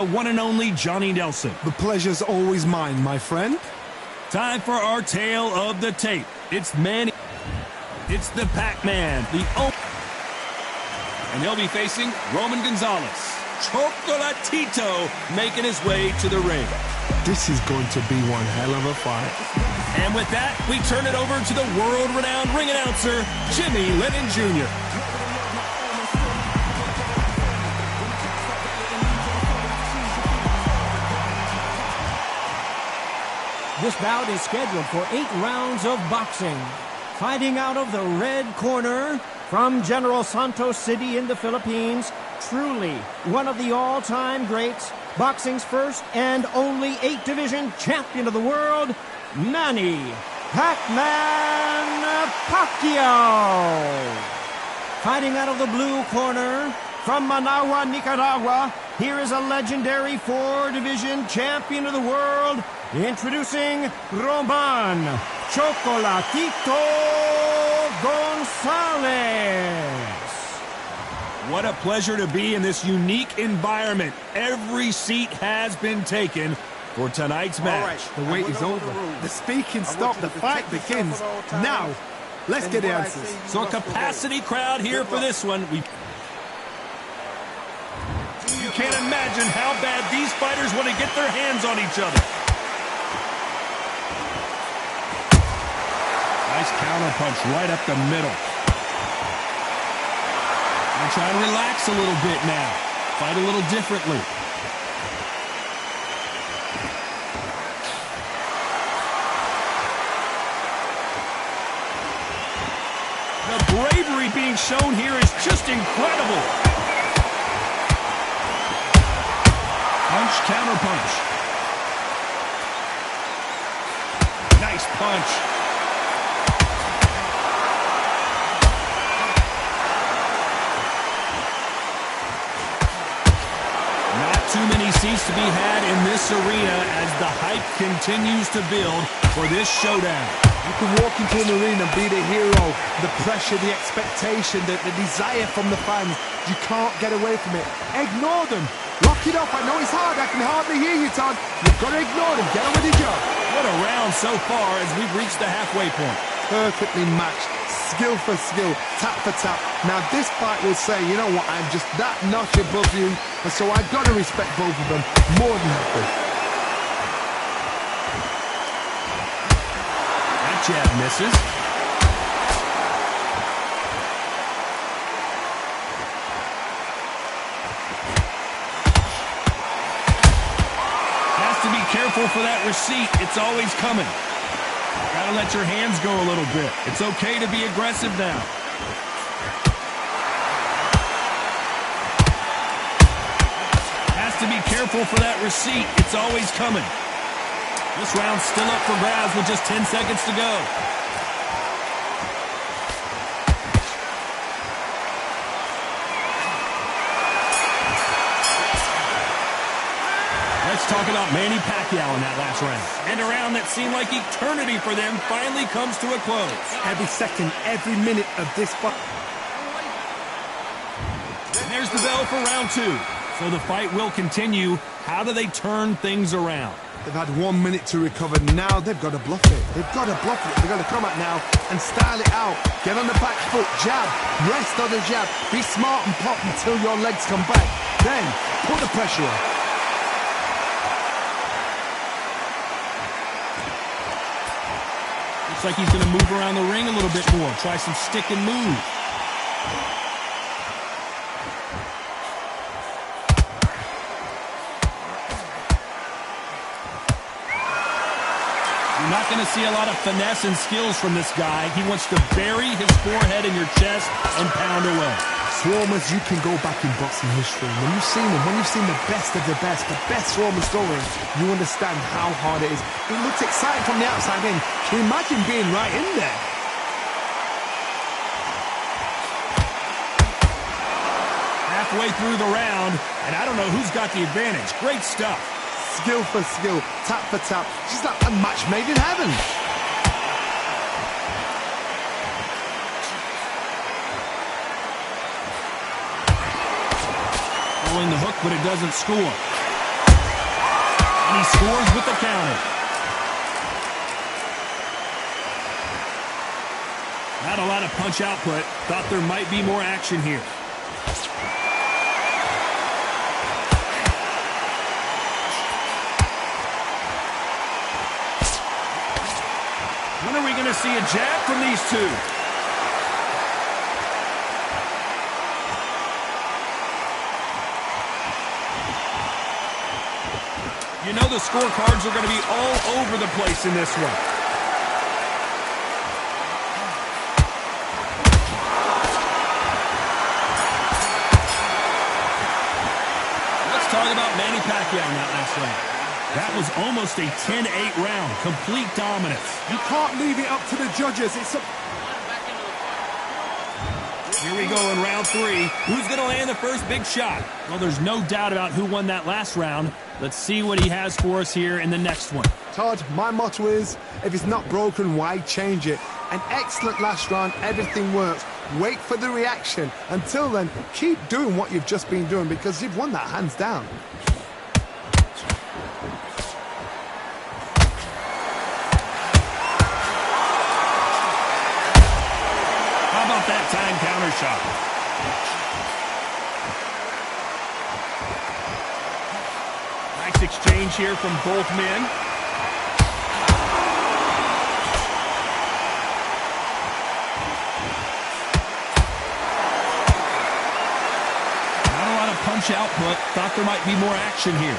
The one and only Johnny Nelson. The pleasure's always mine, my friend. Time for our tale of the tape. It's Manny. It's the Pac-Man. And he'll be facing Roman Gonzalez. Chocolatito making his way to the ring. This is going to be one hell of a fight. And with that, we turn it over to the world-renowned ring announcer, Jimmy Lennon Jr. This bout is scheduled for 8 rounds of boxing. Fighting out of the red corner from General Santos City in the Philippines, truly one of the all-time greats, boxing's first and only 8-division champion of the world, Manny Pac-Man Pacquiao. Fighting out of the blue corner from Managua, Nicaragua, here is a legendary 4-division champion of the world, introducing Roman Chocolatito Gonzalez. What a pleasure to be in this unique environment. Every seat has been taken for tonight's match. The wait is over. The speaking stopped. The fight begins. Now, let's get the answers. So a capacity crowd here for this one. You can't imagine how bad these fighters want to get their hands on each other. Nice counter punch right up the middle. And try to relax a little bit now. Fight a little differently. The bravery being shown here is just incredible. Punch, counter punch. Nice punch. Too many seats to be had in this arena as the hype continues to build for this showdown. You can walk into an arena and be the hero. The pressure, the expectation, the desire from the fans. You can't get away from it. Ignore them. Lock it up. I know it's hard. I can hardly hear you, Todd. You've got to ignore them. Get on with your job. What a round so far as we've reached the halfway point. Perfectly matched. Skill for skill, tap for tap. Now this fight will say, you know what, I'm just that notch above you, and so I've got to respect both of them more than happy. That jab misses. Has to be careful for that receipt. It's always coming. Gotta let your hands go a little bit. It's okay to be aggressive now. Has to be careful for that receipt. It's always coming. This round's still up for grabs with just 10 seconds to go. Let's talk about Manny Pacquiao in that last round. And a round that seemed like eternity for them finally comes to a close. Every second, every minute of this fight. There's the bell for round 2. So the fight will continue. How do they turn things around? They've had 1 minute to recover. Now they've got to bluff it. They've got to bluff it. They've got to come out now and style it out. Get on the back foot, jab, rest on the jab. Be smart and pop until your legs come back. Then put the pressure on. Looks like he's going to move around the ring a little bit more. Try some stick and move. You're not going to see a lot of finesse and skills from this guy. He wants to bury his forehead in your chest and pound away. Swarmers, you can go back in boxing history. When you've seen them, when you've seen the best swarmers going, you understand how hard it is. It looks exciting from the outside in. Can you imagine being right in there? Halfway through the round, and I don't know who's got the advantage. Great stuff. Skill for skill, tap for tap. She's like a match made in heaven. Pulling the hook, but it doesn't score. And he scores with the counter. Not a lot of punch output. Thought there might be more action here. When are we going to see a jab from these two? You know the scorecards are going to be all over the place in this one. Let's talk about Manny Pacquiao in that last round. That was almost a 10-8 round. Complete dominance. You can't leave it up to the judges. It's a... Here we go in round 3. Who's going to land the first big shot? Well, there's no doubt about who won that last round. Let's see what he has for us here in the next one. Todd, my motto is, if it's not broken, why change it? An excellent last round, everything works. Wait for the reaction. Until then, keep doing what you've just been doing because you've won that hands down. How about that time counter shot? Nice exchange here from both men. Not a lot of punch output. Thought there might be more action here.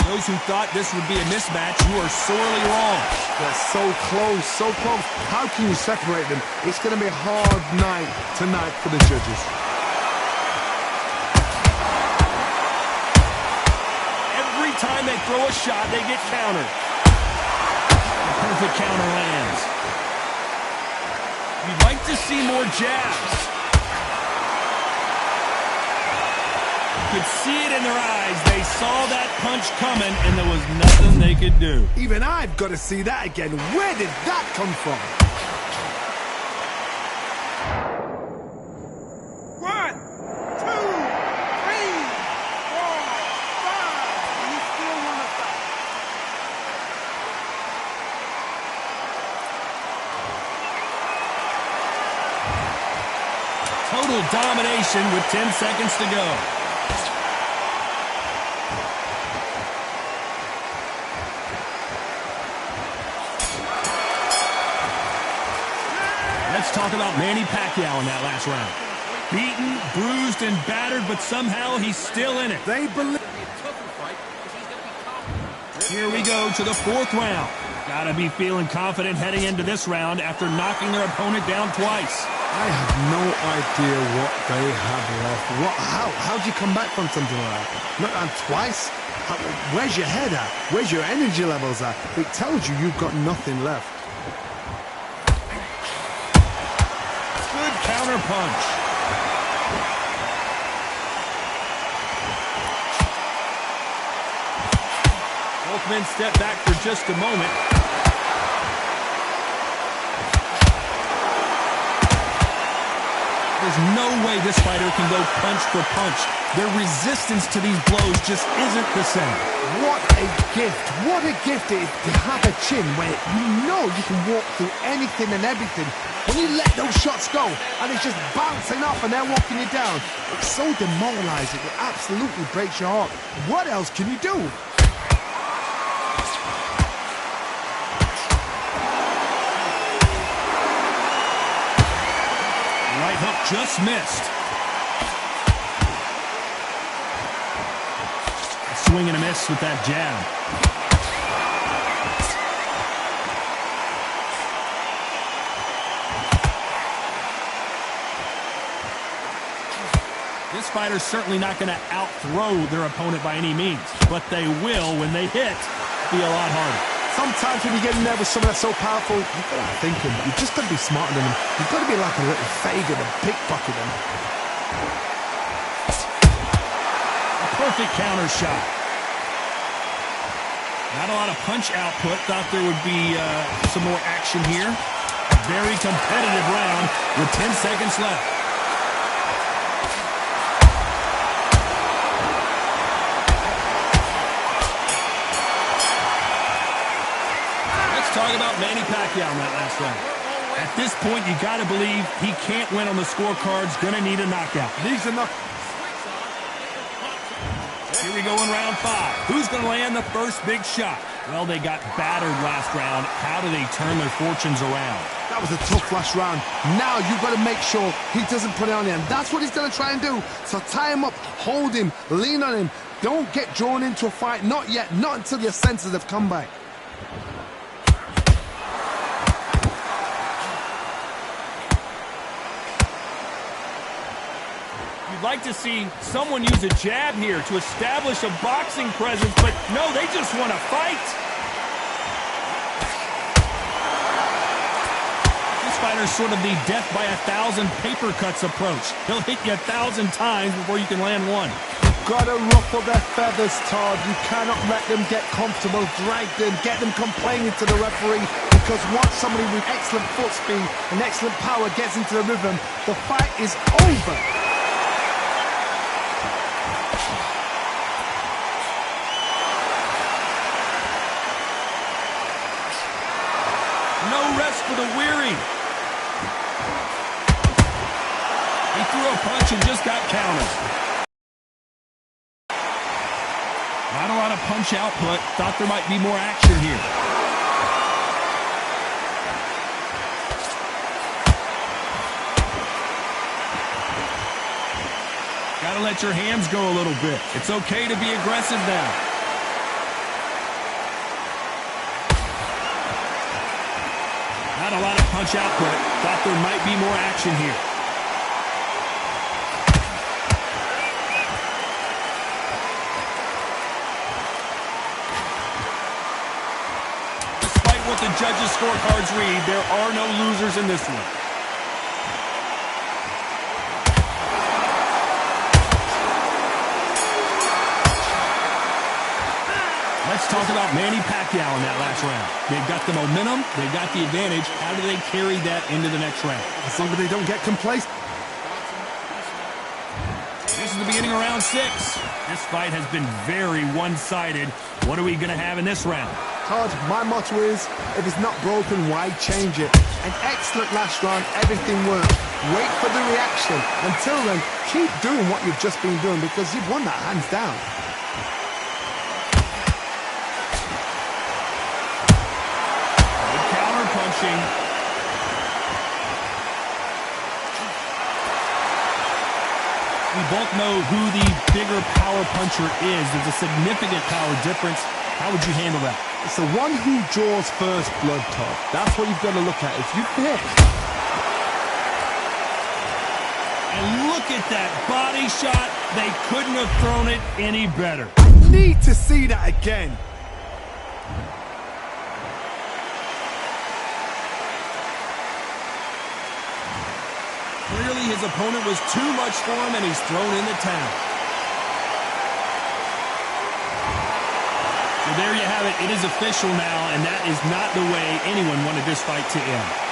Those who thought this would be a mismatch, you are sorely wrong. They're so close, so close. How can you separate them? It's going to be a hard night tonight for the judges. Every time they throw a shot, they get countered. The perfect counter lands. You'd like to see more jabs. You could see it in their eyes. They saw that punch coming, and there was nothing they could do. Even I've got to see that again. Where did that come from? 1, 2, 3, 4, 5. And you still want to fight. Total domination with 10 seconds to go. Let's talk about Manny Pacquiao in that last round. Beaten, bruised, and battered, but somehow he's still in it. They believe... Here we go to the 4th round. Gotta be feeling confident heading into this round after knocking their opponent down twice. I have no idea what they have left. How do you come back from something like that? Not down twice? Where's your head at? Where's your energy levels at? It tells you you've got nothing left. Good counter punch. Both men step back for just a moment. There's no way this fighter can go punch for punch. Their resistance to these blows just isn't the same. What a gift. What a gift it is to have a chin where you know you can walk through anything and everything. When you let those shots go and it's just bouncing off and they're walking you down, it's so demoralizing. It absolutely breaks your heart. What else can you do? Right hook just missed. A swing and a miss with that jab. This fighter's certainly not going to out-throw their opponent by any means, but they will, when they hit, be a lot harder. Sometimes when you get nervous, someone that's so powerful, you've got to think him. You've just got to be smarter than him. You've got to be like a little Fagin and pickpocket him. A perfect counter shot. Not a lot of punch output. Thought there would be some more action here. A very competitive round with 10 seconds left. Let's talk about Manny Pacquiao in that last round. At this point, you got to believe he can't win on the scorecards. Going to need a knockout. Needs a knock. Here we go in round 5. Who's going to land the first big shot? Well, they got battered last round. How do they turn their fortunes around? That was a tough last round. Now you've got to make sure he doesn't put it on him. That's what he's going to try and do. So tie him up, hold him, lean on him. Don't get drawn into a fight. Not yet. Not until your senses have come back. You'd like to see someone use a jab here to establish a boxing presence, but no, they just want to fight. This fighter's sort of the death by 1,000 paper cuts approach. He'll hit you 1,000 times before you can land one. Gotta ruffle their feathers, Todd. You cannot let them get comfortable, drag them, get them complaining to the referee, because once somebody with excellent foot speed and excellent power gets into the rhythm, the fight is over. No rest for the weary. He threw a punch and just got countered. Not a lot of punch output. Thought there might be more action here. Gotta let your hands go a little bit. It's okay to be aggressive now. Not a lot of punch output. Thought there might be more action here. Despite what the judges' scorecards read, there are no losers in this one. Let's talk about Manny Pacquiao in that last round. They've got the momentum, they've got the advantage. How do they carry that into the next round? As long as they don't get complacent. This is the beginning of round 6. This fight has been very one-sided. What are we going to have in this round? Todd, my motto is, if it's not broken, why change it? An excellent last round, everything worked. Wait for the reaction. Until then, keep doing what you've just been doing, because you've won that hands down. Punching. We both know who the bigger power puncher is. There's a significant power difference. How would you handle that? It's the one who draws first blood, Todd. That's what you've got to look at. If you pick. And look at that body shot. They couldn't have thrown it any better. I need to see that again. Clearly his opponent was too much for him, and he's thrown in the towel. So there you have it. It is official now, and that is not the way anyone wanted this fight to end.